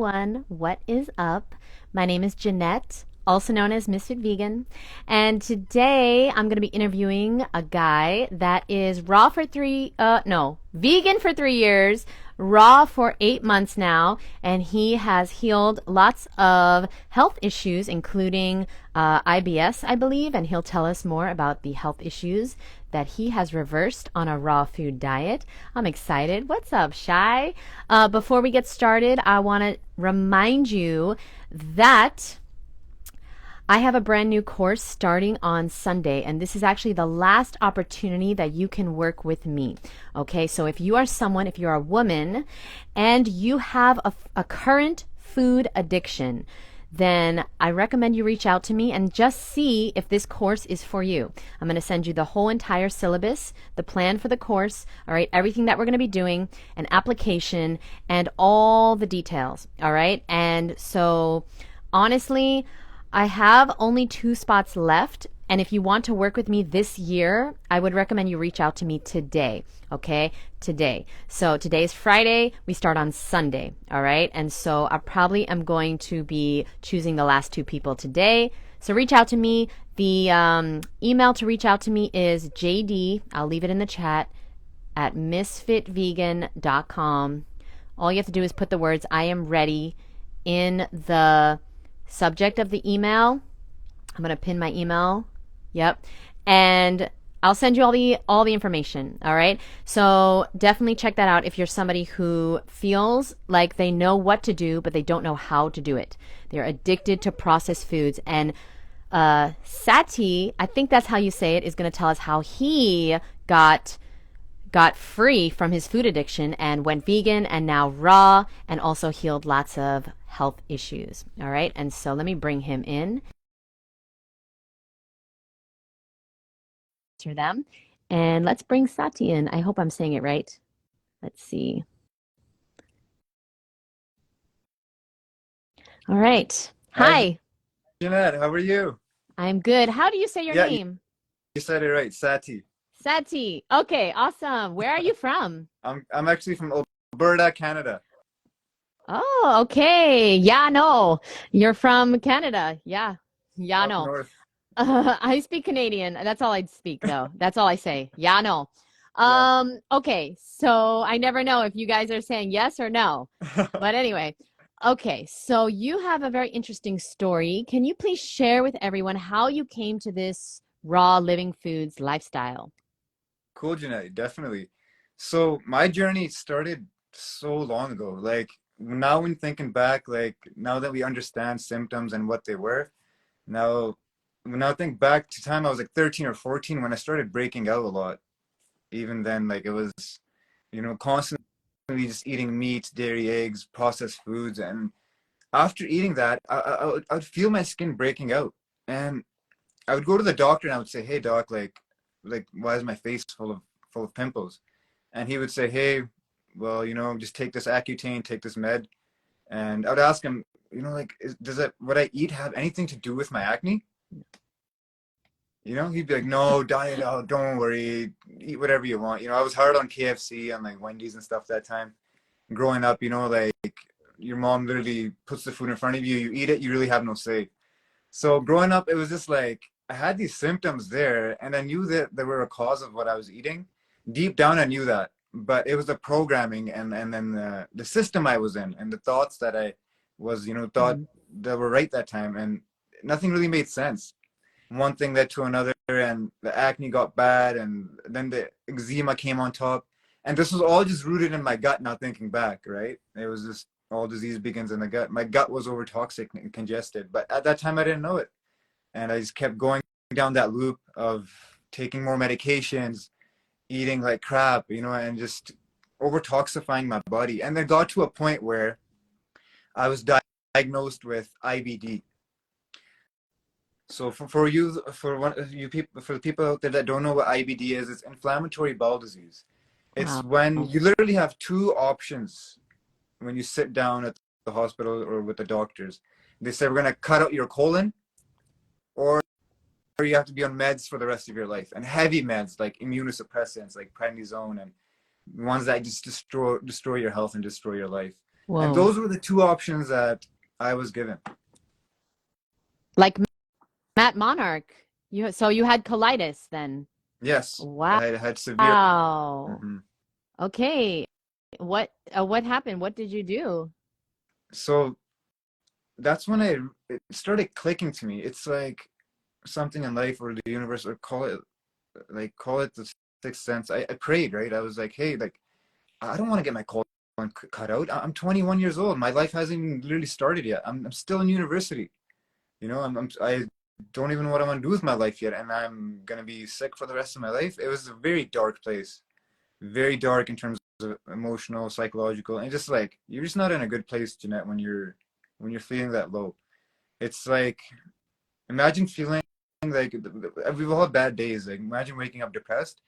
everyone, what is up? My name is Jeanette, also known as Ms.FitVegan, and today I'm going to be interviewing a guy that is vegan for 3 years, raw for 8 months now, and he has healed lots of health issues, including IBS, I believe, and he'll tell us more about the health issues that he has reversed on a raw food diet. I'm excited. What's up, Shy? Before we get started, I want to remind you that I have a brand new course starting on Sunday, and this is actually the last opportunity that you can work with me. Okay, so if you're a woman, and you have a current food addiction, then I recommend you reach out to me and just see if this course is for you. I'm going to send you the whole entire syllabus, the plan for the course, all right, everything that we're going to be doing, an application, and all the details, all right? And so, honestly, I have only 2 spots left, and if you want to work with me this year, I would recommend you reach out to me today, okay? Today. So today is Friday. We start on Sunday, all right? And so I probably am going to be choosing the last 2 people today. So reach out to me. The email to reach out to me is JD, I'll leave it in the chat, at MsFitVegan.com. All you have to do is put the words "I am ready" in the subject of the email. I'm going to pin my email. Yep. And I'll send you all the information, all right? So definitely check that out if you're somebody who feels like they know what to do, but they don't know how to do it. They're addicted to processed foods. And Sati, I think that's how you say it, is going to tell us how he got free from his food addiction and went vegan and now raw, and also healed lots of health issues. All right. And so let me bring him in. Answer them. And let's bring Sati in. I hope I'm saying it right. Let's see. All right. Hi, Hi. Jeanette. How are you? I'm good. How do you say your Yeah, you name? you said it right, Sati. Sati. Okay, awesome. Where are you from? I'm actually from Alberta, Canada. Oh, okay. Yeah, no. You're from Canada. Yeah. Yeah, Up no. north. I speak Canadian. That's all I speak, though. That's all I say. Yeah, no. Yeah. Okay. So I never know if you guys are saying yes or no. But anyway, okay. So you have a very interesting story. Can you please share with everyone how you came to this raw living foods lifestyle? Cool, Jeanette, definitely. So my journey started so long ago. Like now when thinking back, like now that we understand symptoms and what they were, now I think back to time I was like 13 or 14 when I started breaking out a lot. Even then, like it was, constantly just eating meat, dairy, eggs, processed foods, and after eating that, I would feel my skin breaking out, and I would go to the doctor and I would say, "Hey, doc, like, why is my face full of pimples?" And he would say, "Hey, well, just take this Accutane, take this med." And I would ask him, like, does it what I eat have anything to do with my acne? He'd be like, "No, diet out, don't worry, eat whatever you want." I was hard on KFC and like Wendy's and stuff that time. Growing up, like your mom literally puts the food in front of you, you eat it, you really have no say. So growing up, it was just like I had these symptoms there, and I knew that they were a cause of what I was eating. Deep down, I knew that, but it was the programming and then the system I was in and the thoughts that I was, thought Mhm. that were right that time, and nothing really made sense. One thing led to another, and the acne got bad, and then the eczema came on top. And this was all just rooted in my gut, not thinking back, right? It was just all disease begins in the gut. My gut was over toxic and congested, but at that time I didn't know it. And I just kept going down that loop of taking more medications, eating like crap, and just over toxifying my body. And then got to a point where I was diagnosed with IBD. So for you, for one you people, for the people out there that don't know what IBD is, it's inflammatory bowel disease. It's Wow. when you literally have 2 options when you sit down at the hospital or with the doctors. They say we're gonna cut out your colon, or you have to be on meds for the rest of your life, and heavy meds like immunosuppressants, like prednisone, and ones that just destroy your health and destroy your life. And Whoa. those were the two options that I was given. Like Matt Monarch. So you had colitis then. Yes, Wow. I had severe. Mhm. Okay. What happened? What did you do? So that's when it started clicking to me. It's like something in life or the universe, or call it the sixth sense. I prayed, right? I was like, hey, like I don't want to get my colon cut out. I'm 21 years old. My life hasn't even literally started yet. I'm still in university. You know, I don't even know what I'm gonna do with my life yet, and I'm gonna be sick for the rest of my life. It was a very dark place, very dark in terms of emotional, psychological, and just like you're just not in a good place, Jeanette, when you're feeling that low. It's like imagine feeling like we've all had bad days. Like imagine waking up depressed,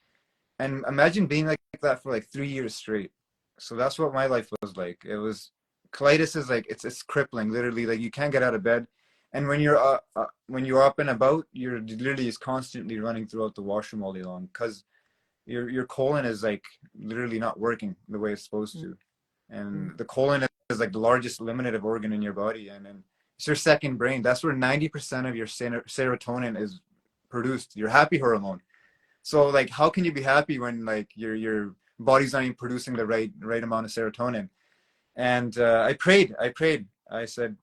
and imagine being like that for like 3 years straight. So that's what my life was like. It was colitis is like it's crippling, literally. Like you can't get out of bed, and when you're up and about, you're literally is constantly running throughout the washroom all day long because your colon is like literally not working the way it's supposed to, Mm. and the colon is like the largest eliminative organ in your body, and it's your second brain. That's where 90% of your serotonin is produced, your happy hormone. So like, how can you be happy when like your body's not even producing the right amount of serotonin? And I prayed. I said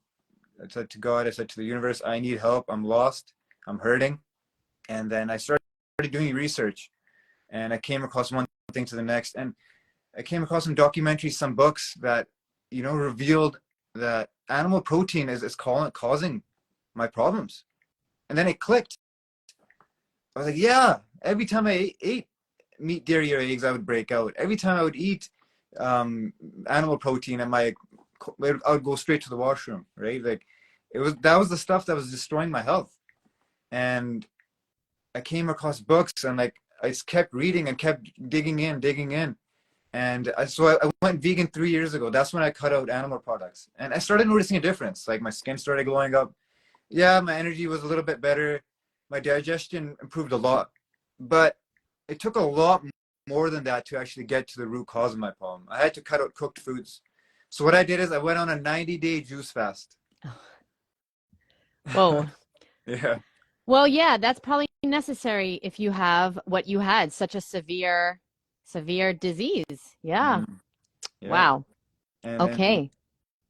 to God, I said to the universe, I need help. I'm lost. I'm hurting. And then I started doing research, and I came across one thing to the next, and I came across some documentaries, some books that revealed that animal protein is causing my problems. And then it clicked. I was like, yeah, every time I ate meat, dairy, or eggs, I would break out. Every time I would eat um, animal protein, I would go straight to the washroom, right? Like that was the stuff that was destroying my health. And I came across books, and like I just kept reading and kept digging in. And I went vegan 3 years ago. That's when I cut out animal products, and I started noticing a difference. Like my skin started glowing up. Yeah, my energy was a little bit better. My digestion improved a lot, but it took a lot more than that to actually get to the root cause of my problem. I had to cut out cooked foods. So what I did is I went on a 90-day juice fast. Whoa. Yeah. Well, yeah, that's probably necessary if you have what you had, such a severe disease. Yeah. Mhm. Yeah. Wow. And then Okay.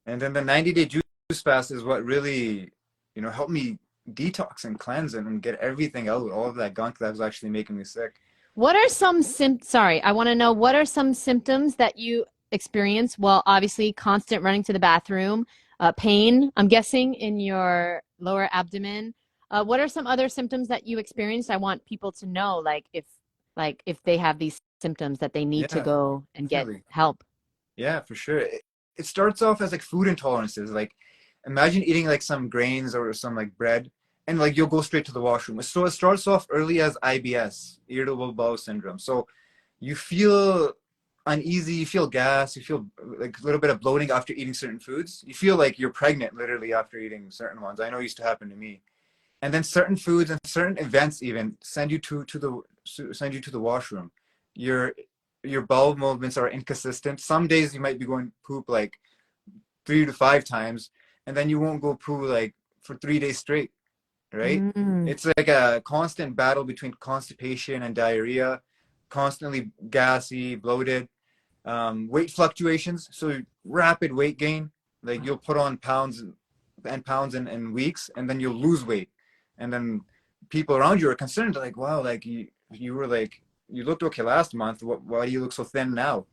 and then the 90-day juice fast is what really, helped me detox and cleanse and get everything out, all of that gunk that was actually making me sick. What are some sorry, I want to know what are some symptoms that you experience? Well, obviously, constant running to the bathroom, pain, I'm guessing, in your lower abdomen. What are some other symptoms that you experienced? I want people to know, like if they have these symptoms that they need to Yeah, go and get definitely. help. Yeah, for sure. It starts off as like food intolerances. Like imagine eating like some grains or some like bread, and like you'll go straight to the washroom. So it starts off early as IBS, irritable bowel syndrome. So you feel uneasy, you feel gas, you feel like a little bit of bloating after eating certain foods. You feel like you're pregnant literally after eating certain ones. I know it used to happen to me. And then certain foods and certain events even send you to the washroom. Your your bowel movements are inconsistent. Some days you might be going poop like 3 to 5 times, and then you won't go poo like for 3 days straight, right? Mm. It's like a constant battle between constipation and diarrhea, constantly gassy, bloated, weight fluctuations, so rapid weight gain. Like you'll put on pounds and pounds in weeks, and then you'll lose weight, and then people around you are concerned, like, wow, like you were like you looked okay last month. Why do you look so thin now?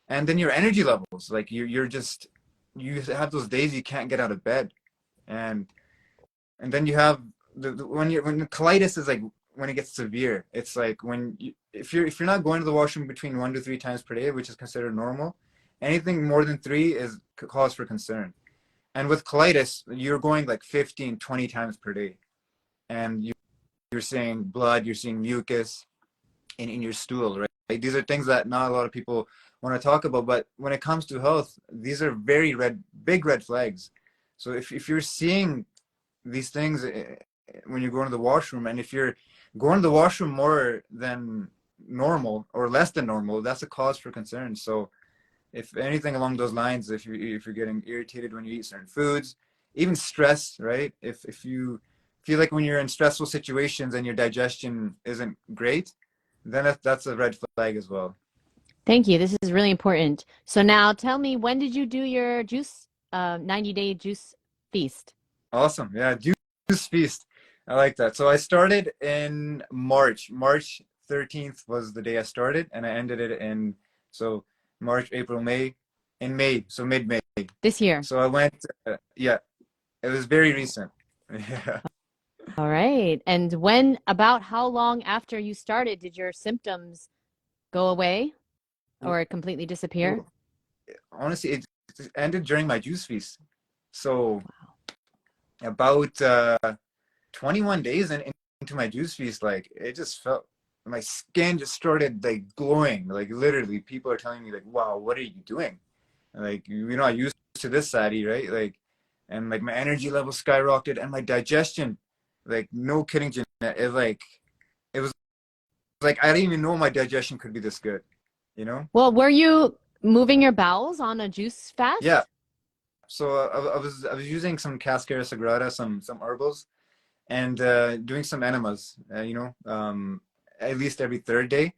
And then your energy levels, like you're just you have those days you can't get out of bed, and then you have when the colitis is like when it gets severe. It's like if you're not going to the washroom between 1 to 3 times per day, which is considered normal, anything more than three is cause for concern. And with colitis, you're going like 15, 20 times per day, and you're seeing blood, you're seeing mucus in your stool, right? Like, these are things that not a lot of people want to talk about, but when it comes to health, these are big red flags. So if you're seeing these things when you go into the washroom, and if you're going to the washroom more than normal or less than normal, that's a cause for concern. So if anything along those lines, if you're getting irritated when you eat certain foods, even stress, right? If you feel like when you're in stressful situations and your digestion isn't great, then that's a red flag as well. Thank you. This is really important. So now tell me, when did you do your 90-day juice feast? Awesome. Yeah, juice feast. I like that. So I started in March. March 13th was the day I started, and I ended it in so March, April, May, in May, so mid-May. This year. So I went, yeah, it was very recent. Yeah. All right. And about how long after you started did your symptoms go away or completely disappear? Well, honestly, it ended during my juice feast. So about 21 days into my juice feast, like it just felt my skin just started like glowing. Like literally, people are telling me like, "Wow, what are you doing?" Like you're not used to this, Sati, right? Like, and like my energy level skyrocketed, and my digestion, like no kidding, Jeanette, it was like I didn't even know my digestion could be this good, you know? Well, were you moving your bowels on a juice Yeah. fast? So I was using some Cascara Sagrada, some herbals, and doing some enemas, at least every third day.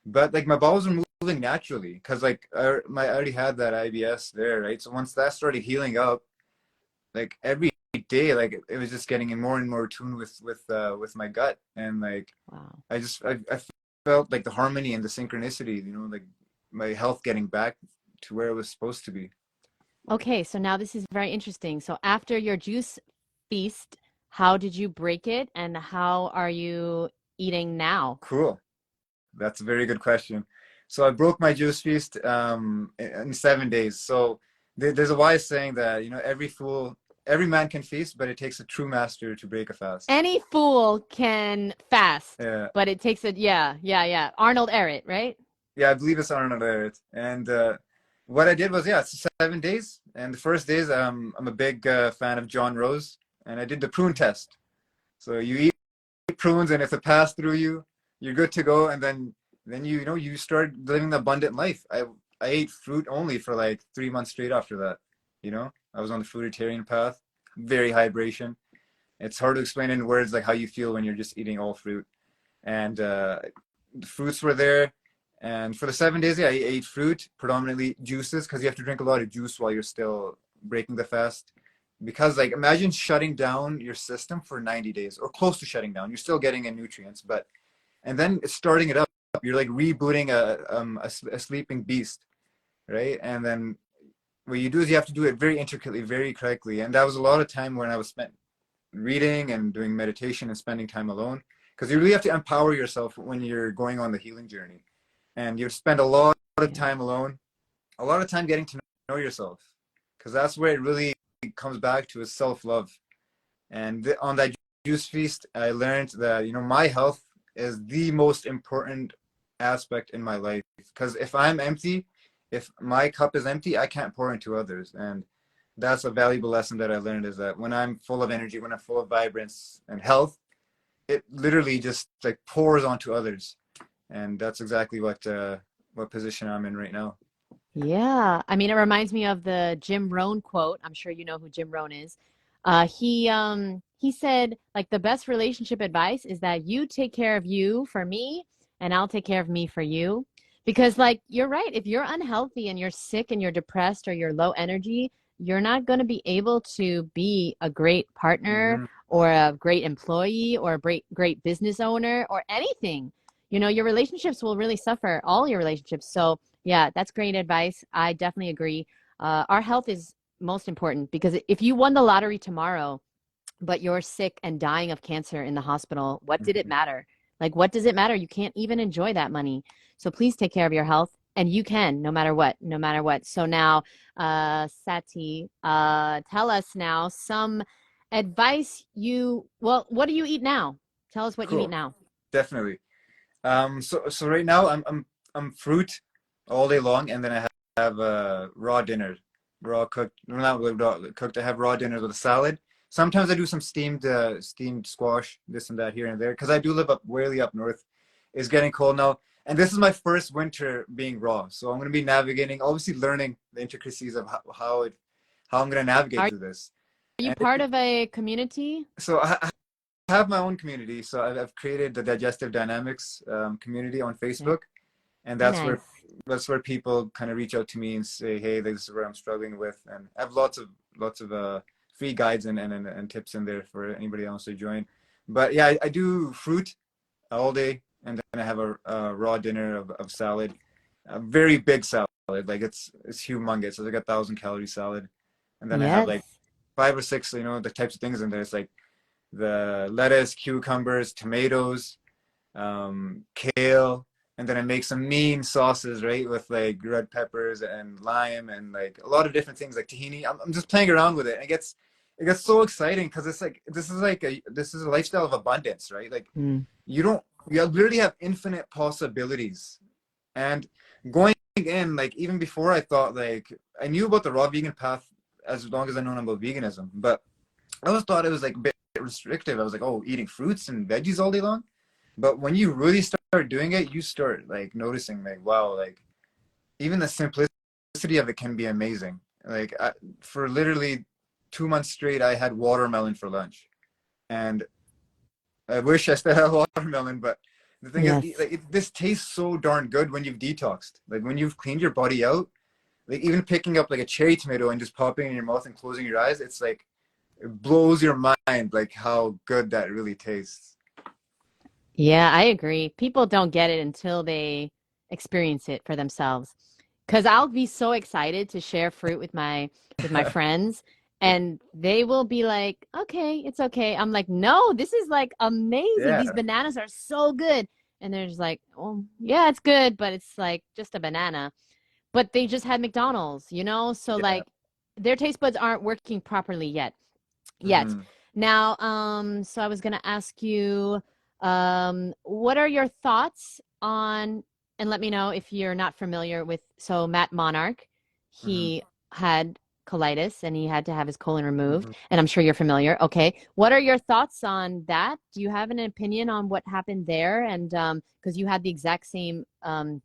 But like my bowels were moving naturally because like I already had that IBS there, right? So once that started healing up, like every day, like it was just getting in more and more tuned with my gut, and like Wow. I felt like the harmony and the synchronicity, like my health getting back to where it was supposed to be. Okay, so now this is very interesting. So after your juice feast, how did you break it and how are you eating now? Cool. That's a very good question. So I broke my juice feast in 7 days. So there's a wise saying that every man can feast, but it takes a true master to break a fast. Any fool can fast, Yeah, but it takes yeah. Arnold Ehret, right? yeah, I believe it's Arnold Ehret. And what I did was, yeah, it's 7 days. And the first days, I'm a big fan of John Rose, and I did the prune test. So you eat prunes, and if it passed through you, you're good to go. And then you start living the abundant life. I ate fruit only for like 3 months straight after that. I was on the fruitarian path, very hydration. It's hard to explain in words like how you feel when you're just eating all fruit. And the fruits were there. And for the 7 days, yeah, I ate fruit, predominantly juices, because you have to drink a lot of juice while you're still breaking the fast. Because like imagine shutting down your system for 90 days or close to shutting down. You're still getting in nutrients, but and then starting it up, you're like rebooting a sleeping beast, right? And then what you do is you have to do it very intricately, very correctly. And that was a lot of time when I was spent reading and doing meditation and spending time alone, because you really have to empower yourself when you're going on the healing journey, and you spend a lot of Yeah. time alone, a lot of time getting to know yourself, because that's where it really comes back to is self-love. And on that juice feast, I learned that my health is the most important aspect in my life, because if I'm empty, if my cup is empty, I can't pour into others. And that's a valuable lesson that I learned, is that when I'm full of energy, when I'm full of vibrance and health, it literally just like pours onto others. And that's exactly what position I'm in right now. Yeah. I mean, it reminds me of the Jim Rohn quote. I'm sure you know who Jim Rohn is. He said like the best relationship advice is that you take care of you for me and I'll take care of me for you. Because like you're right, if you're unhealthy and you're sick and you're depressed or you're low energy, you're not going to be able to be a great partner Hmm. or a great employee or a great business owner or anything. Your relationships will really suffer, all your relationships. So yeah, that's great advice. I definitely agree. Our health is most important because if you won the lottery tomorrow, but you're sick and dying of cancer in the hospital, what did it matter? Like, what does it matter? You can't even enjoy that money. So please take care of your health, and you can, no matter what, no matter what. So now, Sati, tell us now some advice well, what do you eat now? Tell us what you eat Cool, now. definitely. So right now I'm fruit all day long, and then I have raw dinner, raw cooked, well, not really raw cooked. I have raw dinners with a salad. Sometimes I do some steamed squash, this and that here and there, because I do live up way up north. It's getting cold now. And this is my first winter being raw, so I'm going to be navigating, obviously learning the intricacies of how I'm going to navigate Are through this. you And part of a community? so I have my own community. So I've created the Digestive Dynamics community on Okay. Facebook, and Nice. that's where people kind of reach out to me and say, hey, this is where I'm struggling with, and I have lots of free guides and tips in there for anybody else to join. But yeah, I do fruit all day, and then I have a raw dinner of salad, a very big salad, like it's humongous. It's like 1,000 calorie salad, and then I have like Yes. 5 or 6, the types of things in there. It's like the lettuce, cucumbers, tomatoes, kale, and then I make some mean sauces, right, with like red peppers and lime and like a lot of different things like tahini. I'm just playing around with it. And it gets so exciting because it's like this is a lifestyle of abundance, right? Like Mm. you literally have infinite possibilities. And going in, like even before I thought like I knew about the raw vegan path as long as I known about veganism, but I always thought it was like a bit restrictive. I was like, oh, eating fruits and veggies all day long. But when you really start doing it, you start like noticing like, wow, like even the simplicity of it can be amazing. Like for literally 2 months straight, I had watermelon for lunch, and I wish I still had watermelon. But the thing is, Yes. this tastes so darn good when you've detoxed. Like when you've cleaned your body out, like even picking up like a cherry tomato and just popping it in your mouth and closing your eyes, it's like it blows your mind like how good that really tastes. Yeah, I agree. People don't get it until they experience it for themselves. Because I'll be so excited to share fruit with my friends, and they will be like, "Okay, it's okay." I'm like, "No, this is like amazing. Yeah. These bananas are so good." And they're just like, "Oh, yeah, it's good, but it's like just a banana." But they just had McDonald's, you know? So Yeah. like their taste buds aren't working properly yet. Hmm. Now, so I was gonna ask you, what are your thoughts on, and let me know if you're not familiar with, so Matt Monarch, Hmm. he had colitis and he had to have his colon removed, Hmm. and I'm sure you're familiar. Okay. What are your thoughts on that? Do you have an opinion on what happened there? And because you had the exact same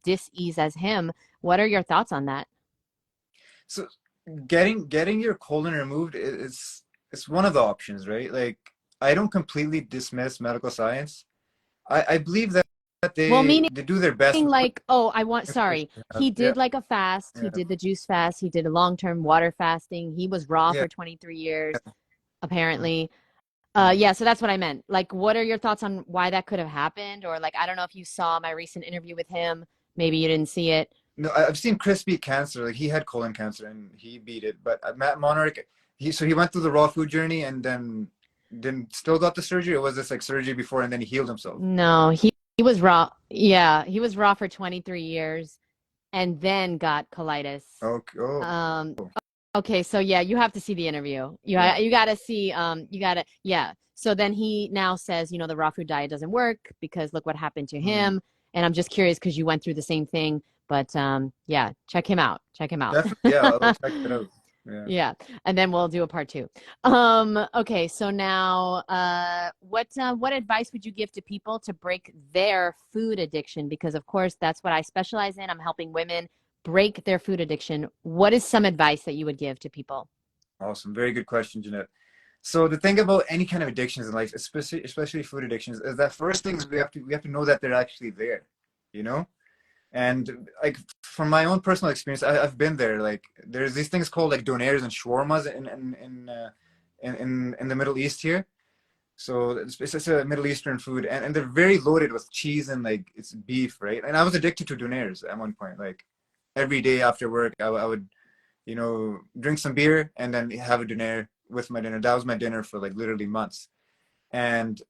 dis-ease as him, what are your thoughts on that? So getting your colon removed is it's one of the options, right? Like I don't completely dismiss medical science. I believe that Well, they do their best with like, oh, I want, information sorry. they have. He Yeah, did like a fast. He yeah, did the juice fast. He did a long-term water fasting. He was raw yeah. for 23 years, Mhm. apparently. Mhm. Yeah, so that's what I meant. Like, what are your thoughts on why that could have happened? Or like, I don't know if you saw my recent interview with him. Maybe you didn't see it. No, I've seen Chris beat cancer. Like he had colon cancer and he beat it. But Matt Monarch, he went through the raw food journey and then still got the surgery. Or was this like surgery before and then he healed himself? No, he was raw. Yeah, he was raw for 23 years and then got colitis. Okay. Oh, Um, Okay, so yeah, you have to see the interview. yeah. You gotta see you gotta yeah. So then he now says, the raw food diet doesn't work because look what happened to Mhm. him. And I'm just curious because you went through the same thing. But yeah, check him out. Check him out. Definitely. Yeah, I'll check it out. Yeah. Yeah, and then we'll do a part two. Okay, so now what advice would you give to people to break their food addiction? Because of course that's what I specialize in. I'm helping women break their food addiction. What is some advice that you would give to people? Awesome. Very good question, Jeanette. So the thing about any kind of addictions in life, especially food addictions, is that first things we have to know that they're actually there, you know? And like from my own personal experience, I've been there. Like there's these things called like donairs and shawarmas in the Middle East here. So it's a Middle Eastern food, and they're very loaded with cheese and like it's beef, right? And I was addicted to donairs at one point. Like every day after work, I would drink some beer and then have a dinner with my dinner. That was my dinner for like literally months. And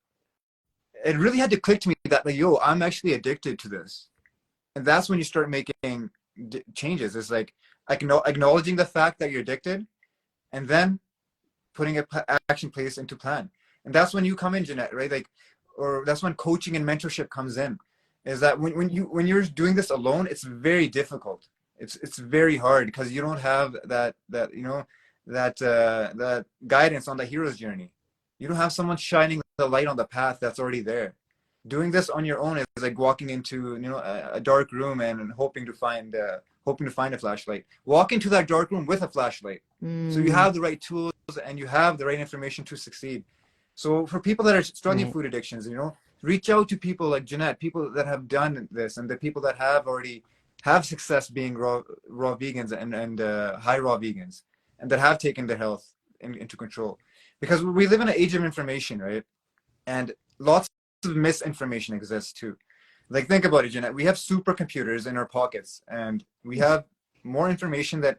it really had to click to me that like, yo, I'm actually addicted to this. And that's when you start making changes. It's like acknowledging the fact that you're addicted and then putting a action place into plan. And that's when you come in, Jeanette, right? Like, or that's when coaching and mentorship comes in. Is that when you're doing this alone, it's very difficult. It's very hard because you don't have that guidance on the hero's journey. You don't have someone shining the light on the path that's already there. Doing this on your own is like walking into, a dark room and hoping to find a flashlight. Walk into that dark room with a flashlight. So you Mm, have the right tools and you have the right information to succeed. So for people that are struggling with right. food addictions, reach out to people like Jeanette, people that have done this, and the people that have already have success being raw vegans and high raw vegans, and that have taken their health into control. Because we live in an age of information, right? And lots of misinformation exists too. Like, think about it, Jeanette. We have supercomputers in our pockets, and we have more information that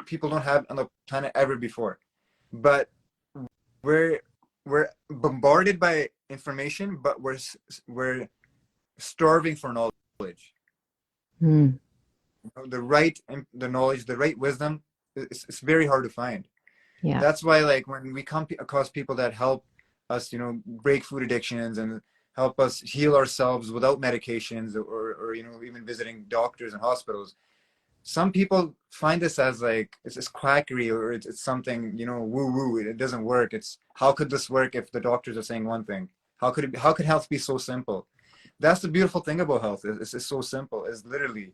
people don't have on the planet ever before. But we're we're bombarded by information, but we're starving for knowledge. Mm, The knowledge, the right wisdom, it's very hard to find. yeah. That's why, like, when we come across people that help us, break food addictions and help us heal ourselves without medications or even visiting doctors and hospitals, some people find this as like it's just quackery, or it's something, woo woo. It doesn't work. It's, how could this work if the doctors are saying one thing? How could health be so simple? That's the beautiful thing about health. It's so simple. It's literally,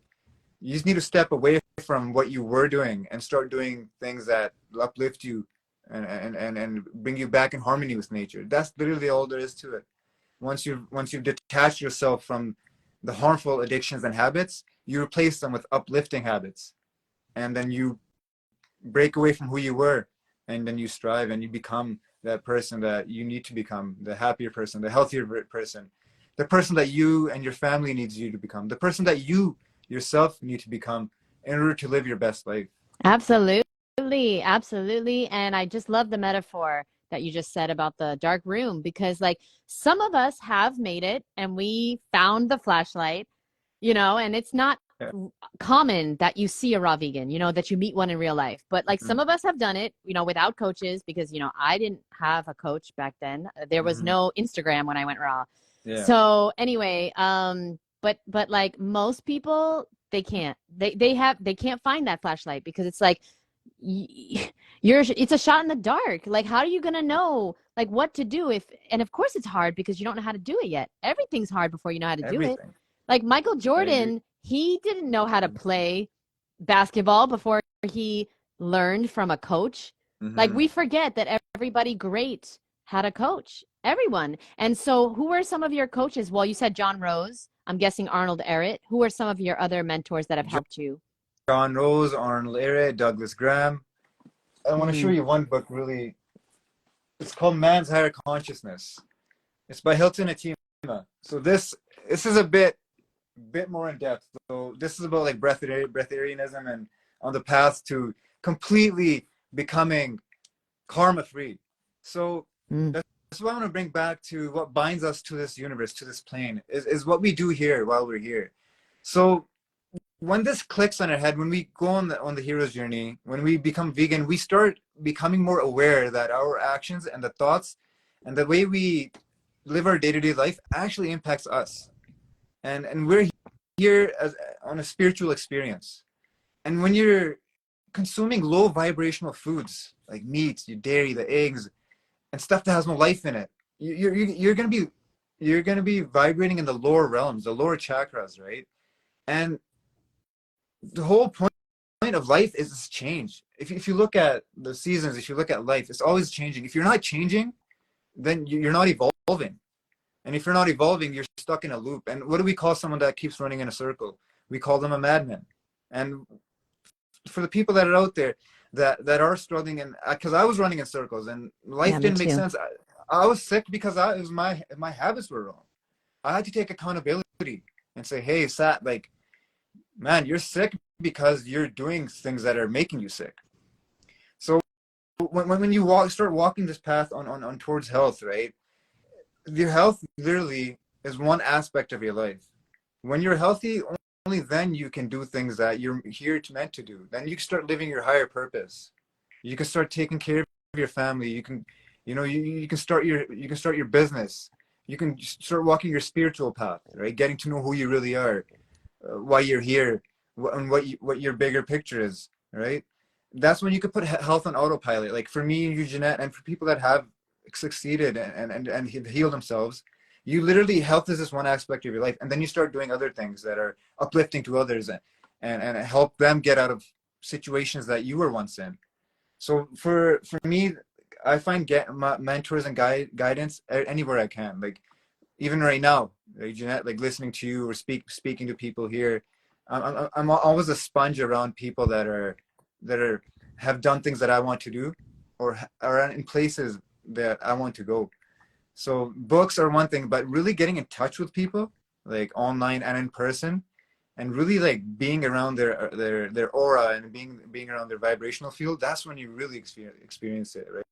you just need to step away from what you were doing and start doing things that uplift you and bring you back in harmony with nature. That's literally all there is to it. Once you've detached yourself from the harmful addictions and habits, you replace them with uplifting habits, and then you break away from who you were, and then you strive and you become that person that you need to become, the happier person, the healthier person, the person that you and your family needs you to become, the person that you yourself need to become in order to live your best life. Absolutely, absolutely. And I just love the metaphor that you just said about the dark room because, like, some of us have made it and we found the flashlight, and it's not Yeah. common that you see a raw vegan, that you meet one in real life. But like some Mm-hmm. of us have done it, without coaches because, I didn't have a coach back then. There was Mm-hmm. no Instagram when I went raw. Yeah. So anyway, but like most people, they can't. They can't find that flashlight because it's like it's a shot in the dark. Like, how are you gonna know like what to do if? And of course, it's hard because you don't know how to do it yet. Everything's hard before you know how to do it. Everything. Like Michael I agree. Jordan, he didn't know how to play basketball before he learned from a coach. Like Mm-hmm. we forget that everybody great had a coach, everyone. And so, who are some of your coaches? Well, you said John Rose. I'm guessing Arnold Ehret. Who are some of your other mentors that have helped you? John Rose, Arnold Ehret, Douglas Graham. I want to show Mm, you one book, really. It's called Man's Higher Consciousness. It's by Hilton Atima. So this is a bit more in depth. So this is about like breatharianism and on the path to completely becoming karma free. So mm, that's what I want to bring back to what binds us to this universe, to this plane, is what we do here while we're here. So when this clicks on our head, when we go on the hero's journey, when we become vegan, we start becoming more aware that our actions and the thoughts and the way we live our day-to-day life actually impacts us. And we're here as on a spiritual experience. And when you're consuming low vibrational foods like meats, your dairy, the eggs, and stuff that has no life in it, you're gonna be vibrating in the lower realms, the lower chakras, right? And the whole point of life is change. If you look at the seasons, if you look at life, it's always changing. If you're not changing, then you're not evolving. And if you're not evolving, you're stuck in a loop. And what do we call someone that keeps running in a circle? We call them a madman. And for the people that are out there that are struggling, and because I was running in circles and yeah, life me didn't make too. sense, I was sick because it was my habits were wrong. I had to take accountability and say, hey, Sat, like, man, you're sick because you're doing things that are making you sick. So when you start walking this path on towards health, right? Your health literally is one aspect of your life. When you're healthy, only then you can do things that you're here to meant to do. Then you can start living your higher purpose. You can start taking care of your family. You can, you can start your business. You can start walking your spiritual path, right? Getting to know who you really are, why you're here, and what your bigger picture is, right? That's when you could put health on autopilot. Like for me and you, Jeanette, and for people that have succeeded and healed themselves, You literally, health is just one aspect of your life, and then you start doing other things that are uplifting to others, and help them get out of situations that you were once in. So for me, I find mentors and guidance anywhere I can. Like even right now, like Jeanette, like listening to you or speaking to people here, I'm always a sponge around people that are have done things that I want to do, or are in places that I want to go. So books are one thing, but really getting in touch with people, like online and in person, and really like being around their aura and being around their vibrational field, that's when you really experience it, right?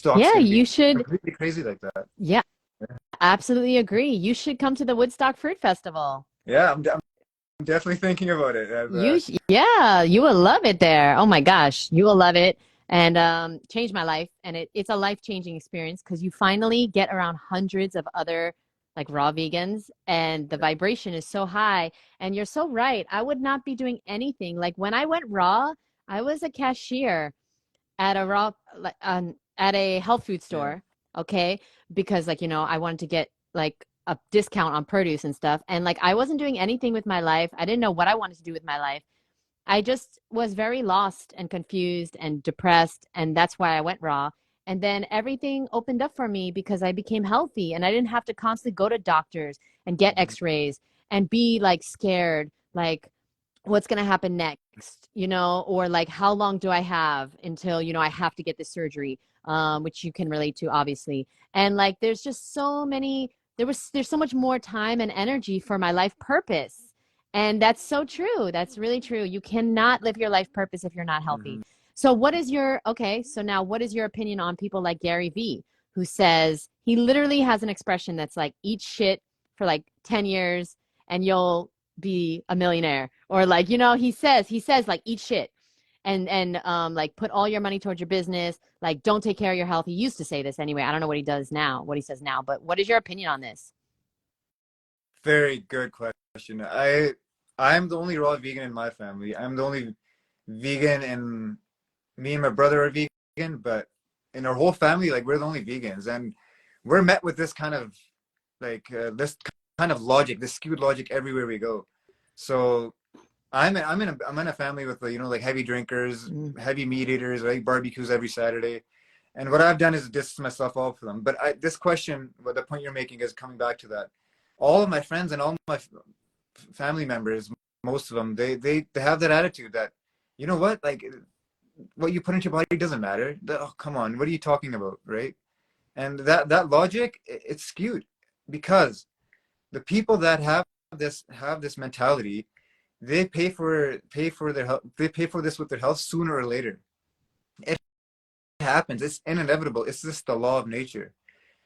Stock's Yeah, can be you should. completely crazy like that. Yeah, absolutely agree. You should come to the Woodstock Fruit Festival. Yeah, I'm definitely thinking about it. Yeah, you will love it there. Oh my gosh, you will love it and change my life. And it's a life-changing experience because you finally get around hundreds of other like raw vegans and the vibration is so high. And you're so right. I would not be doing anything. Like when I went raw, I was a cashier at a raw like at a health food Yeah. store, okay? Because like, I wanted to get like a discount on produce and stuff. And like I wasn't doing anything with my life. I didn't know what I wanted to do with my life. I just was very lost and confused and depressed, and that's why I went raw. And then everything opened up for me because I became healthy and I didn't have to constantly go to doctors and get Mhm. x-rays and be like scared, like what's going to happen next, or like how long do I have until, I have to get this surgery, which you can relate to obviously. And like there's just there's so much more time and energy for my life purpose. And that's so true. That's really true. You cannot live your life purpose if you're not healthy. Mhm. So okay, so now what is your opinion on people like Gary Vee, who says he literally has an expression that's like eat shit for like 10 years and you'll be a millionaire, or like he says like eat shit and like put all your money towards your business, like don't take care of your health. He used to say this anyway. I don't know what he says now, but what is your opinion on this? Very good question. I'm the only raw vegan in my family. I'm the only vegan, and me and my brother are vegan, but in our whole family, like we're the only vegans, and we're met with this kind of this kind of logic, this skewed logic everywhere we go. So I'm in a family with like heavy drinkers, Mm. heavy meat eaters, like barbecues every Saturday. And what I've done is distance myself off from them. But this question, what the point you're making is coming back to that. All of my friends and all my family members, most of them, they have that attitude that, you know what, like what you put into your body doesn't matter. Oh, come on, what are you talking about, right? And that logic, it's skewed because the people that have this mentality, they pay for their health. They pay for this with their health sooner or later. It happens. It's inevitable. It's just the law of nature.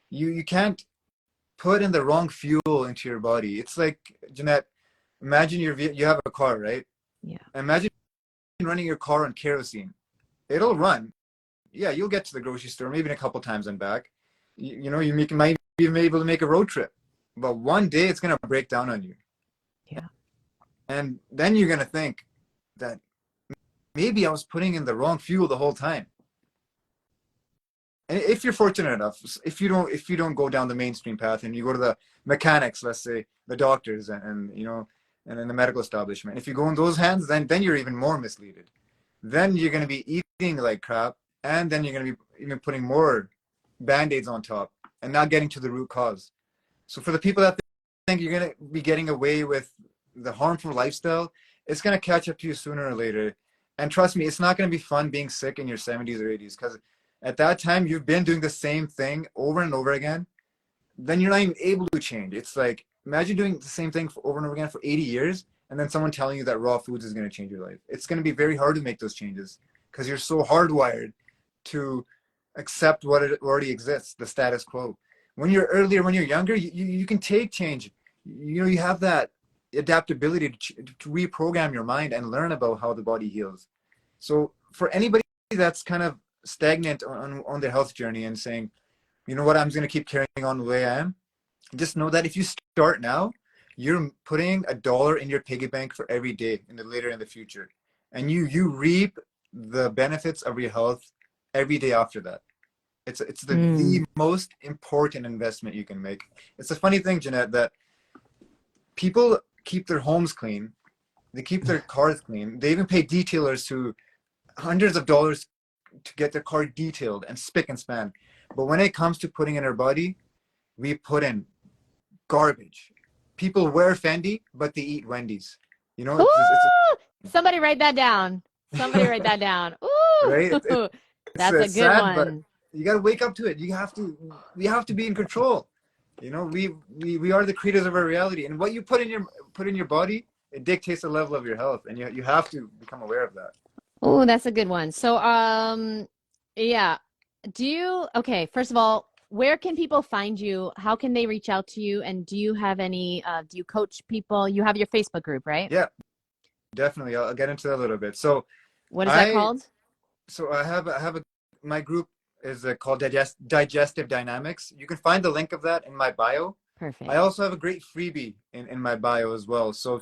You can't put in the wrong fuel into your body. It's like, Jeanette, imagine you have a car, right? Yeah. Imagine running your car on kerosene. It'll run. Yeah, you'll get to the grocery store maybe a couple times and back. Might even be able to make a road trip. But one day it's gonna break down on you. Yeah. And then you're gonna think that maybe I was putting in the wrong fuel the whole time. And if you're fortunate enough, if you don't go down the mainstream path and you go to the mechanics, let's say the doctors and in the medical establishment, if you go in those hands, then you're even more misleaded. Then you're going to be eating like crap, and then you're going to be even putting more band-aids on top and not getting to the root cause. So for the people that think you're going to be getting away with the harmful lifestyle, it's going to catch up to you sooner or later. And trust me, it's not going to be fun being sick in your 70s or 80s, because at that time you've been doing the same thing over and over again. Then you're not even able to change. It's like, imagine doing the same thing over and over again for 80 years, and then someone telling you that raw foods is going to change your life. It's going to be very hard to make those changes because you're so hardwired to accept what it already exists, the status quo. When you're younger, you can take change. You have that adaptability to reprogram your mind and learn about how the body heals. So for anybody that's kind of stagnant on their health journey and saying, you know what, I'm just going to keep carrying on the way I am, just know that if you start now, you're putting $1 in your piggy bank for every day later in the future, and you reap the benefits of your health every day after that. It's Mm. the most important investment you can make. It's a funny thing, Jeanette, that people keep their homes clean, they keep their cars clean, they even pay detailers to hundreds of dollars to get their car detailed and spick and span. But when it comes to putting in our body, we put in garbage. People wear Fendi, but they eat Wendy's. You know, it's Ooh! Somebody write that down. Somebody write that down. right. Ooh! That's a It's good sad, but one. you got to wake up to it. We have to be in control. You know, we are the creators of our reality, and what you put in your body, it dictates the level of your health, and you have to become aware of that. Oh, that's a good one. So, yeah. Okay, first of all, where can people find you? How can they reach out to you? And do you have any, do you coach people? You have your Facebook group, right? Yeah, definitely. I'll get into that a little bit. So What is that I called? I have a my group is called Digestive Dynamics. You can find the link of that in my bio. I Perfect. also have a great freebie in my bio as well. So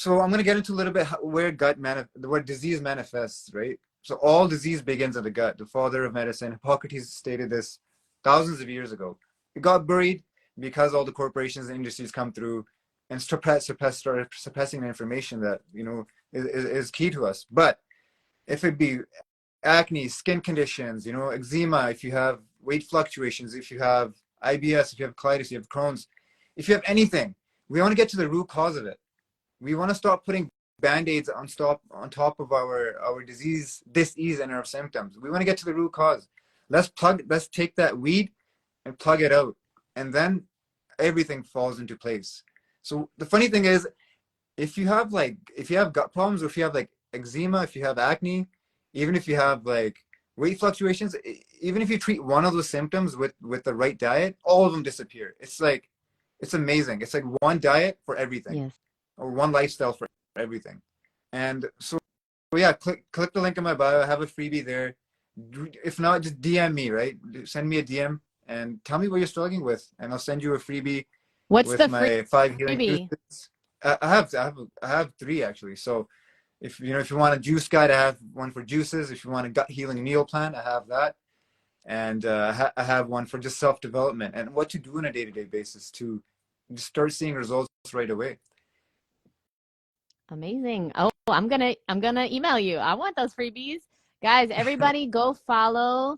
I'm going to get into a little bit where disease manifests, right? So all disease begins in the gut. The father of medicine, Hippocrates, stated this thousands of years ago. It got buried because all the corporations and industries come through and start suppressing the information that is key to us. But if it be acne, skin conditions, eczema, if you have weight fluctuations, if you have IBS, if you have colitis, you have Crohn's, if you have anything, we want to get to the root cause of it. We want to stop putting band-aids on top of our disease and our symptoms. We want to get to the root cause. Let's take that weed and plug it out. And then everything falls into place. So the funny thing is, if you have gut problems, or if you have like eczema, if you have acne, even if you have like weight fluctuations, even if you treat one of those symptoms with the right diet, all of them disappear. It's amazing. It's like one diet for everything, Yes. or one lifestyle for everything. And so yeah, click the link in my bio. I have a freebie there. If not, just DM me, right? Send me a DM and tell me what you're struggling with, and I'll send you a freebie What's with the my 5 healing freebie? juices. I have three actually. So if you want a juice guide, I have one for juices. If you want a gut healing meal plan, I have that, and I have one for just self development and what to do on a day-to-day basis to just start seeing results right away. Amazing. Oh, I'm gonna email you. I want those freebies. Guys, everybody go follow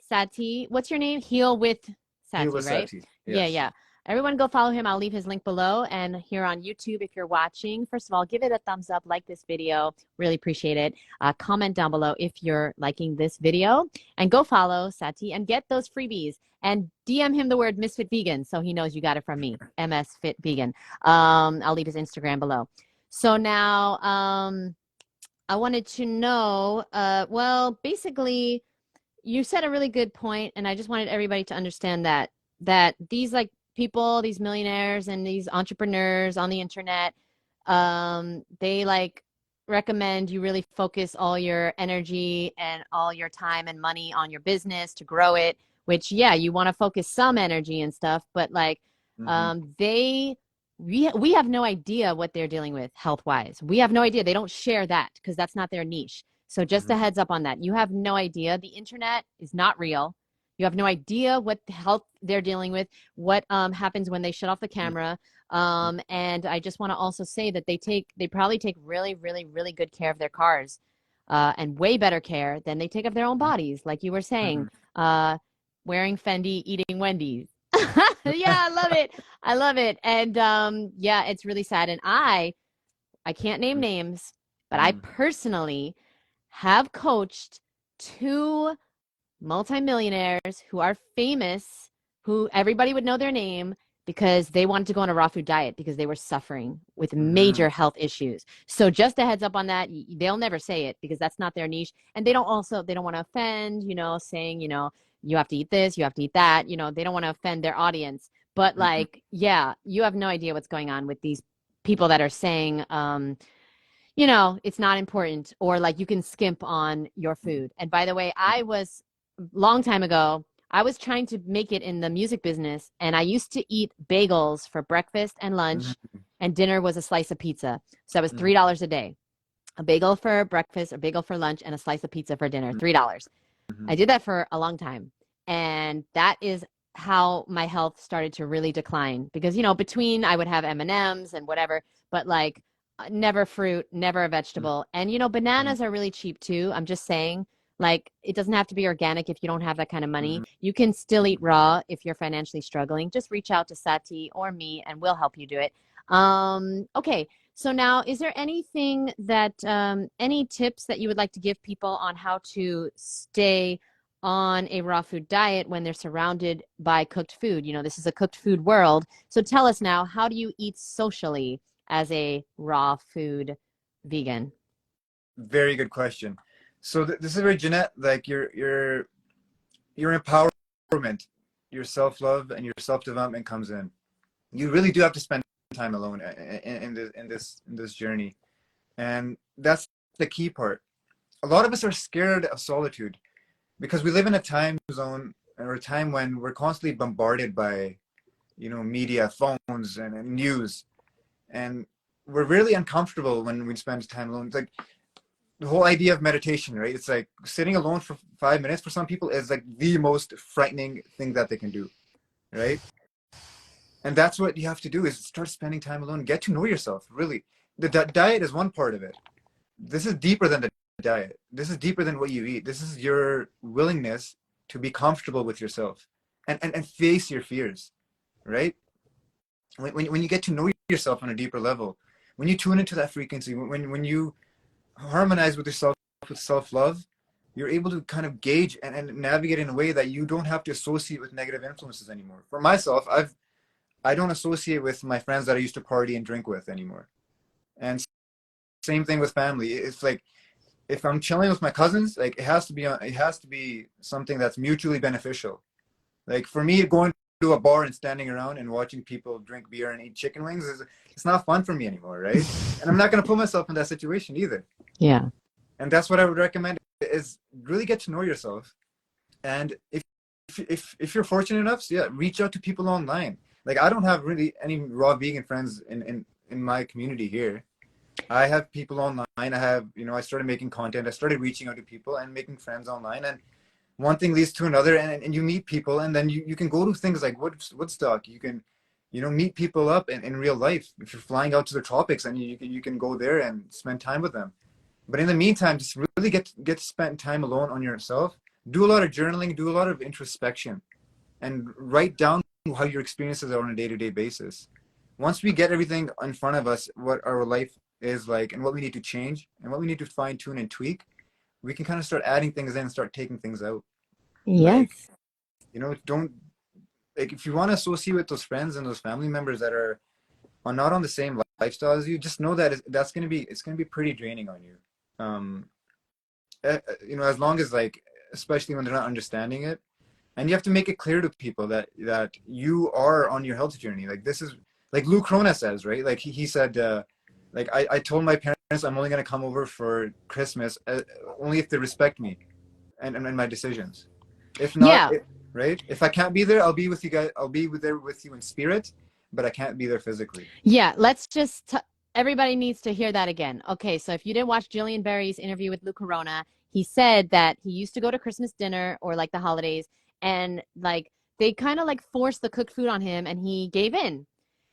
Sati. What's your name? Heal with Heal Sati, with right? Sati. Yeah, Yes. yeah. Everyone go follow him. I'll leave his link below. And here on YouTube, if you're watching, first of all, give it a thumbs up, like this video. Really appreciate it. Comment down below if you're liking this video. And go follow Sati and get those freebies. And DM him the word Ms.FitVegan so he knows you got it from me, Ms.FitVegan. I'll leave his Instagram below. So now, I wanted to know, well, basically, you said a really good point, and I just wanted everybody to understand that these like people, these millionaires and these entrepreneurs on the internet, they like recommend you really focus all your energy and all your time and money on your business to grow it, which yeah, you want to focus some energy and stuff, but like Mm-hmm. they we have no idea what they're dealing with health wise. We have no idea. They don't share that because that's not their niche. So just a Mm-hmm. heads up on that. You have no idea. The internet is not real. You have no idea what health they're dealing with, what happens when they shut off the camera. And I just want to also say that they probably take really, really, really good care of their cars, and way better care than they take of their own bodies. Like you were saying, Mm-hmm. uh, wearing Fendi, eating Wendy's. Yeah, I love it. I love it. And yeah, it's really sad. And I can't name names, but I Mm-hmm. personally have coached two multimillionaires who are famous, who everybody would know their name because they wanted to go on a raw food diet because they were suffering with Mm-hmm. major health issues. So just a heads up on that, they'll never say it because that's not their niche. And they don't want to offend, saying, you have to eat this, you have to eat that, they don't want to offend their audience. But Mm-hmm. like, yeah, you have no idea what's going on with these people that are saying, it's not important or like you can skimp on your food. And by the way, I was long time ago, I was trying to make it in the music business and I used to eat bagels for breakfast and lunch Mm-hmm. and dinner was a slice of pizza. So that was Mm-hmm. $3 a day. A bagel for breakfast, a bagel for lunch and a slice of pizza for dinner, $3. Mm-hmm. I did that for a long time. And that is how my health started to really decline because, between I would have M&Ms and whatever, but like never fruit, never a vegetable. And, Mm-hmm. bananas are really cheap too. I'm just saying, like, it doesn't have to be organic if you don't have that kind of money. You can still eat raw if you're financially struggling. Just reach out to Sati or me and we'll help you do it. Okay. So now, is there anything that, any tips that you would like to give people on how to stay on a raw food diet when they're surrounded by cooked food? This is a cooked food world. So tell us now, how do you eat socially as a raw food vegan? Very good question. So this is where Jeanette, like your empowerment, your self-love, and your self-development comes in. You really do have to spend time alone in this journey, and that's the key part. A lot of us are scared of solitude because we live in a time zone or a time when we're constantly bombarded by, media, phones, and news, and we're really uncomfortable when we spend time alone. It's like the whole idea of meditation, right? It's like sitting alone for 5 minutes for some people is like the most frightening thing that they can do, right? And that's what you have to do is start spending time alone, get to know yourself, really. The diet is one part of it. This is deeper than the diet. This is deeper than what you eat. This is your willingness to be comfortable with yourself and face your fears, right? When you get to know yourself on a deeper level, when you tune into that frequency, when you harmonize with yourself with self-love, you're able to kind of gauge and navigate in a way that you don't have to associate with negative influences anymore. For myself, I don't associate with my friends that I used to party and drink with anymore. And same thing with family. It's like if I'm chilling with my cousins, like it has to be something that's mutually beneficial. Like for me, going to a bar and standing around and watching people drink beer and eat chicken wings it's not fun for me anymore, right? And I'm not going to put myself in that situation either. Yeah. And that's what I would recommend is really get to know yourself. And if you're fortunate enough, so yeah, reach out to people online. Like I don't have really any raw vegan friends in my community here. I have people online. I started making content. I started reaching out to people and making friends online. And one thing leads to another, and you meet people, and then you can go to things like Woodstock. You can, meet people up in real life. If you're flying out to the tropics, and you can go there and spend time with them. But in the meantime, just really get to spend time alone on yourself. Do a lot of journaling. Do a lot of introspection, and write down how your experiences are on a day-to-day basis. Once we get everything in front of us, what our life is like, and what we need to change, and what we need to fine tune and tweak, we can kind of start adding things in and start taking things out. Like, Yes. don't like if you want to associate with those friends and those family members that are not on the same lifestyle as you, just know that it's gonna be pretty draining on you. Um, as long as like, especially when they're not understanding it, and you have to make it clear to people that you are on your health journey. Like this is like Lou Corona says, right? Like he said, like I told my parents I'm only gonna come over for Christmas only if they respect me and my decisions. If not, Yeah. right? If I can't be there, I'll be with you guys. I'll be there with you in spirit, but I can't be there physically. Yeah. Everybody needs to hear that again. Okay. So if you didn't watch Jillian Berry's interview with Lou Corona, he said that he used to go to Christmas dinner or like the holidays and like they kind of like forced the cooked food on him and he gave in.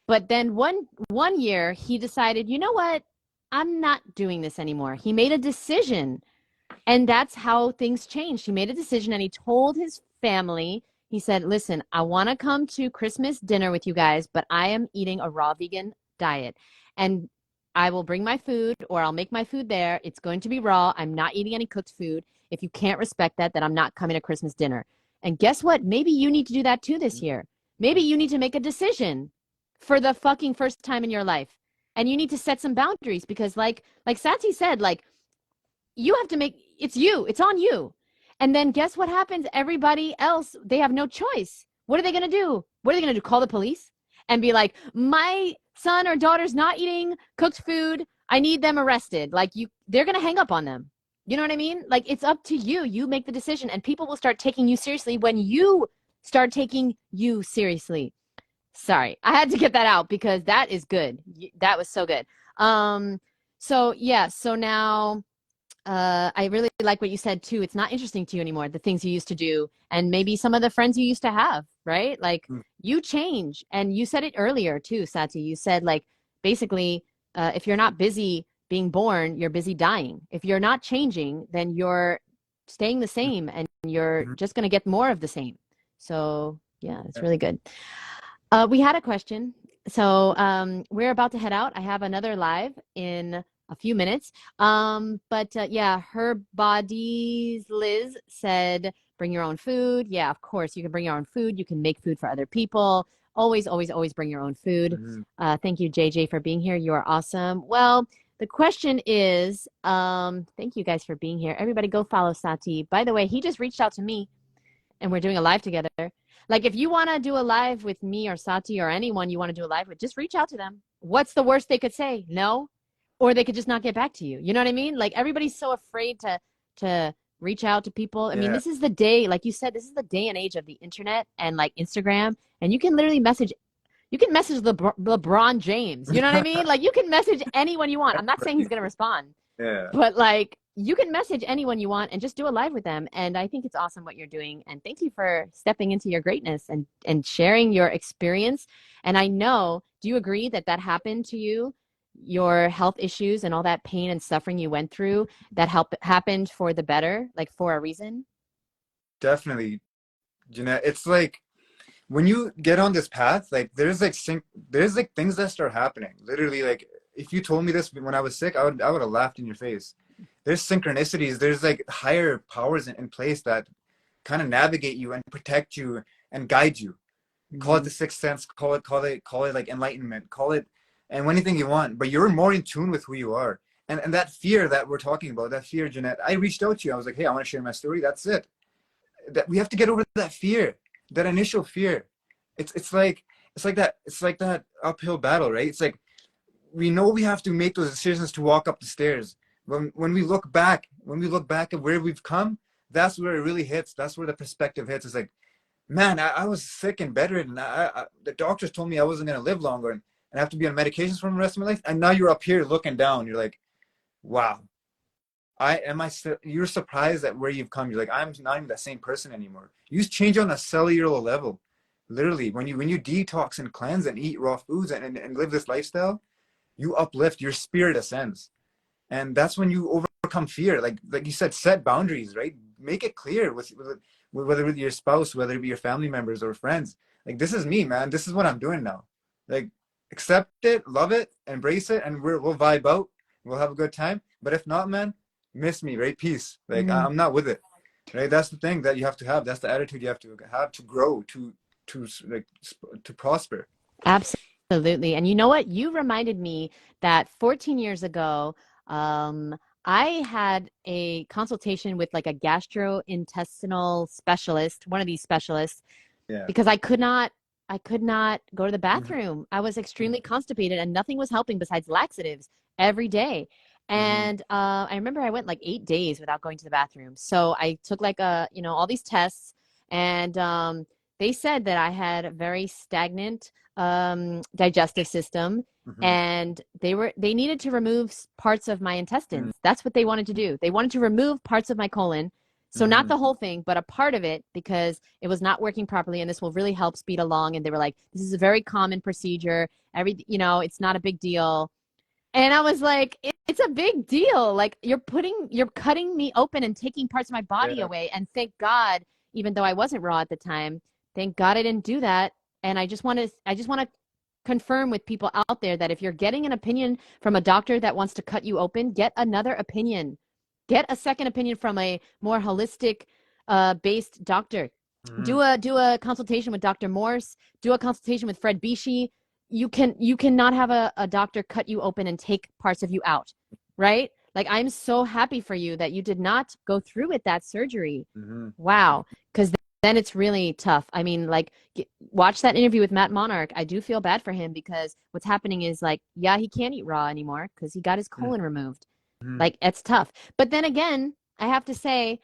But then one year he decided, you know what? I'm not doing this anymore. He made a decision, and that's how things changed. He made a decision and he told his family, he said, "Listen, I want to come to Christmas dinner with you guys, but I am eating a raw vegan diet. And I will bring my food or I'll make my food there. It's going to be raw. I'm not eating any cooked food. If you can't respect that, then I'm not coming to Christmas dinner." And guess what? Maybe you need to do that too this year. Maybe you need to make a decision for the fucking first time in your life. And you need to set some boundaries because like Sati said, like you have to make it's on you. And then guess what happens? Everybody else, they have no choice. What are they going to do? What are they going to do? Call the police and be like, my son or daughter's not eating cooked food. I need them arrested. Like they're going to hang up on them. You know what I mean? Like it's up to you. You make the decision and people will start taking you seriously when you start taking you seriously. Sorry, I had to get that out because that is good. That was so good. So yeah, so now I really like what you said too. It's not interesting to you anymore, the things you used to do, and maybe some of the friends you used to have, right? Like Mm, you change, and you said it earlier too, Sati. You said like basically, if you're not busy being born, you're busy dying. If you're not changing, then you're staying the mm, same, and you're mm. just going to get more of the same. So yeah, it's Yeah. really good. We had a question. So we're about to head out. I have another live in a few minutes. But yeah, her bodies, Liz said, bring your own food. Yeah, of course, you can bring your own food. You can make food for other people. Always, always, always bring your own food. Mhm. Thank you, JJ, for being here. You are awesome. Well, the question is, thank you guys for being here. Everybody go follow Sati. By the way, he just reached out to me and we're doing a live together. Like if you want to do a live with me or Sati or anyone you want to do a live with, just reach out to them. What's the worst they could say? No, or they could just not get back to you. You know what I mean? Like everybody's so afraid to reach out to people. I mean, Yeah. this is the day, like you said, this is the day and age of the internet and like Instagram, and you can literally message. You can message LeBron James. You know what I mean? Like you can message anyone you want. I'm not saying he's gonna respond, Yeah. but like you can message anyone you want and just do a live with them. And I think it's awesome what you're doing. And thank you for stepping into your greatness and sharing your experience. And I know, do you agree that that happened to you? Your health issues and all that pain and suffering you went through that happened for the better, like for a reason? Definitely, Jeanette. It's like when you get on this path, like there's like things that start happening. Literally, like if you told me this when I was sick, I would have laughed in your face. There's synchronicities. There's like higher powers in place that kind of navigate you and protect you and guide you. Call it Mm-hmm. the sixth sense. Call it like enlightenment. Call it and anything you want. But you're more in tune with who you are. And that fear that we're talking about, that fear, Jeanette. I reached out to you. I was like, hey, I want to share my story. That's it. That we have to get over that fear, that initial fear. It's like that uphill battle, right? It's like we know we have to make those decisions to walk up the stairs. When we look back at where we've come, that's where it really hits. That's where the perspective hits. It's like, man, I was sick and bedridden. The doctors told me I wasn't gonna live longer and I have to be on medications for the rest of my life. And now you're up here looking down. You're like, wow, you're surprised at where you've come. You're like, I'm not even that same person anymore. You just change on a cellular level. Literally, when you detox and cleanse and eat raw foods and live this lifestyle, you uplift, your spirit ascends. And that's when you overcome fear. Like you said, set boundaries, right? Make it clear with whether with your spouse, whether it be your family members or friends. Like, this is me, man. This is what I'm doing now. Like, accept it, love it, embrace it, and we'll vibe out. We'll have a good time. But if not, man, miss me, right? Peace. Like, Mm, I'm not with it, right? That's the thing that you have to have. That's the attitude you have to grow, to prosper. absolutely. And you know what? You reminded me that 14 years ago, um, I had a consultation with like a gastrointestinal specialist, one of these specialists, Yeah. because I could not go to the Hmm. bathroom. I was extremely constipated and nothing was helping besides laxatives every day. Hmm. And I remember I went like 8 days without going to the bathroom. So I took like all these tests, and they said that I had a very stagnant digestive system, Hmm. and they needed to remove parts of my intestines. That's what they wanted to do. They wanted to remove parts of my colon. So not Hmm. the whole thing, but a part of it, because it was not working properly, and this will really help speed along. And they were like, "This is a very common procedure. It's not a big deal." And I was like, it's a big deal. Like you're cutting me open and taking parts of my body Yeah. away. And thank God, even though I wasn't raw at the time, thank God I didn't do that. And I just want to confirm with people out there that if you're getting an opinion from a doctor that wants to cut you open, get another opinion. Get a second opinion from a more holistic based doctor. Hmm. Do a consultation with Dr. Morse, do a consultation with Fred Bishi. You cannot have a doctor cut you open and take parts of you out, right? Like I'm so happy for you that you did not go through with that surgery. Hmm. Wow, because then it's really tough. I mean, like watch that interview with Matt Monarch. I do feel bad for him because what's happening is like, yeah, he can't eat raw anymore because he got his colon removed. Hmm. Like it's tough. But then again, I have to say,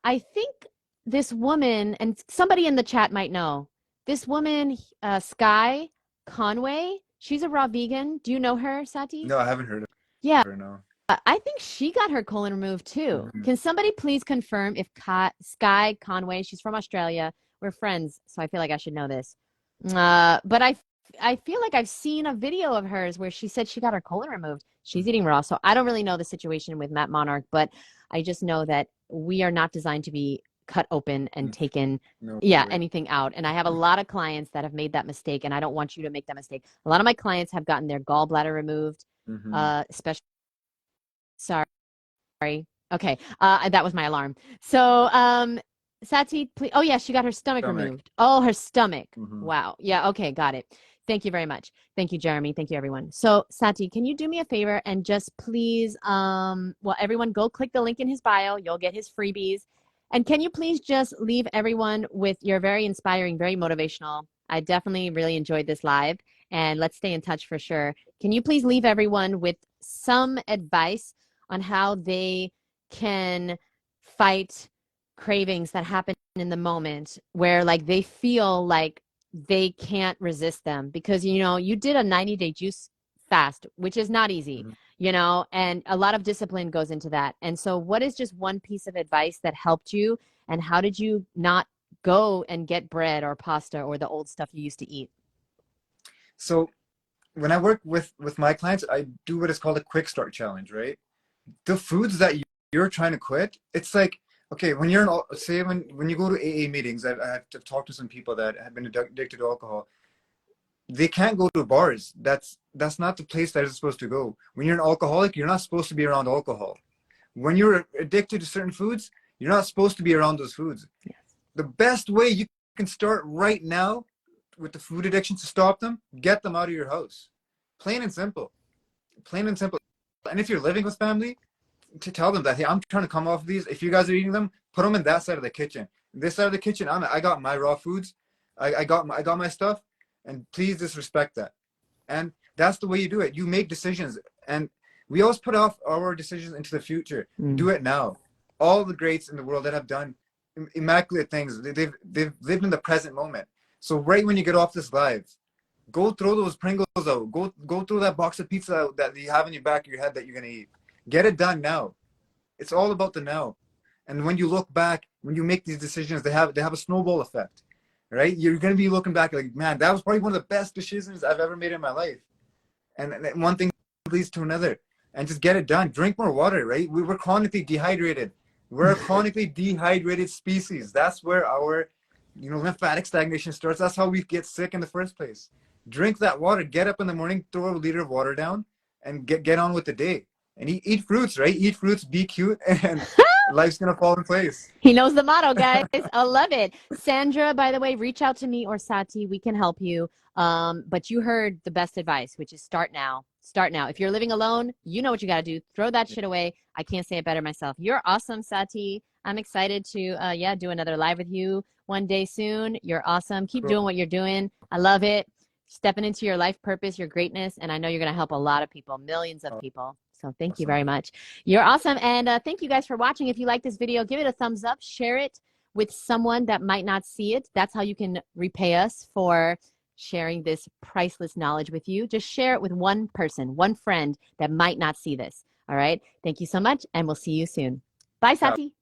I think this woman, and somebody in the chat might know, this woman, Sky Conway, she's a raw vegan. Do you know her, Sati? No, I haven't heard of Yeah. her. No. I think she got her colon removed too. Mhm. Can somebody please confirm if Sky Conway, she's from Australia, we're friends, so I feel like I should know this. But I feel like I've seen a video of hers where she said she got her colon removed. She's eating raw, so I don't really know the situation with Matt Monarch, but I just know that we are not designed to be cut open and taken, No yeah, way. anything out. And I have a lot of clients that have made that mistake, and I don't want you to make that mistake. A lot of my clients have gotten their gallbladder removed, Hmm. especially. Sorry. Okay. That was my alarm. So, Sati, please. Oh, yeah, she got her stomach Stomach. removed. Oh, her stomach. Hmm. Wow. Yeah. Okay. Got it. Thank you very much. Thank you, Jeremy. Thank you, everyone. So, Sati, can you do me a favor and just please, well, everyone go click the link in his bio. You'll get his freebies. And can you please just leave everyone with your very inspiring, very motivational. I definitely really enjoyed this live, and let's stay in touch for sure. Can you please leave everyone with some advice on how they can fight cravings that happen in the moment where like they feel like they can't resist them because you did a 90-day juice fast, which is not easy, Hmm. and a lot of discipline goes into that. And so what is just one piece of advice that helped you, and how did you not go and get bread or pasta or the old stuff you used to eat? So when I work with my clients, I do what is called a quick start challenge, right? The foods that you're trying to quit, it's like, okay, when you're in, say when you go to AA meetings, I've talked to some people that have been addicted to alcohol. They can't go to bars. That's not the place that is supposed to go. When you're an alcoholic, you're not supposed to be around alcohol. When you're addicted to certain foods, you're not supposed to be around those foods. Yes. The best way you can start right now with the food addiction to stop them, get them out of your house. Plain and simple. Plain and simple. And if you're living with family, to tell them that, hey, I'm trying to come off of these. If you guys are eating them, put them in that side of the kitchen. This side of the kitchen, I got my raw foods. I got my stuff, and please disrespect that. And that's the way you do it. You make decisions, and we always put off our decisions into the future. Do Mm. it now. All the greats in the world that have done immaculate things, they've lived in the present moment. So right when you get off this live, go throw those Pringles out. Go throw that box of pizza out that you have in your back of your head that you're gonna eat. Get it done now. It's all about the now. And when you look back, when you make these decisions, they have a snowball effect, right? You're gonna be looking back like, man, that was probably one of the best decisions I've ever made in my life. And one thing leads to another, and just get it done. Drink more water, right? We're chronically dehydrated. We're a chronically dehydrated species. That's where our, lymphatic stagnation starts. That's how we get sick in the first place. Drink that water. Get up in the morning, throw a liter of water down, and get on with the day. And eat fruits, right? Eat fruits, be cute, and life's gonna fall in place. He knows the motto, guys. I love it. Sandra, by the way, reach out to me or Sati. We can help you. But you heard the best advice, which is start now. Start now. If you're living alone, you know what you got to do. Throw that shit away. I can't say it better myself. You're awesome, Sati. I'm excited to, do another live with you one day soon. You're awesome. Keep Cool. doing what you're doing. I love it. Stepping into your life purpose, your greatness, and I know you're going to help a lot of people, millions of people. So thank you Awesome. very much. You're awesome. And thank you guys for watching. If you like this video, give it a thumbs up, share it with someone that might not see it. That's how you can repay us for sharing this priceless knowledge with you. Just share it with one person, one friend that might not see this. All right. Thank you so much. And we'll see you soon. Bye, Ciao. Sati.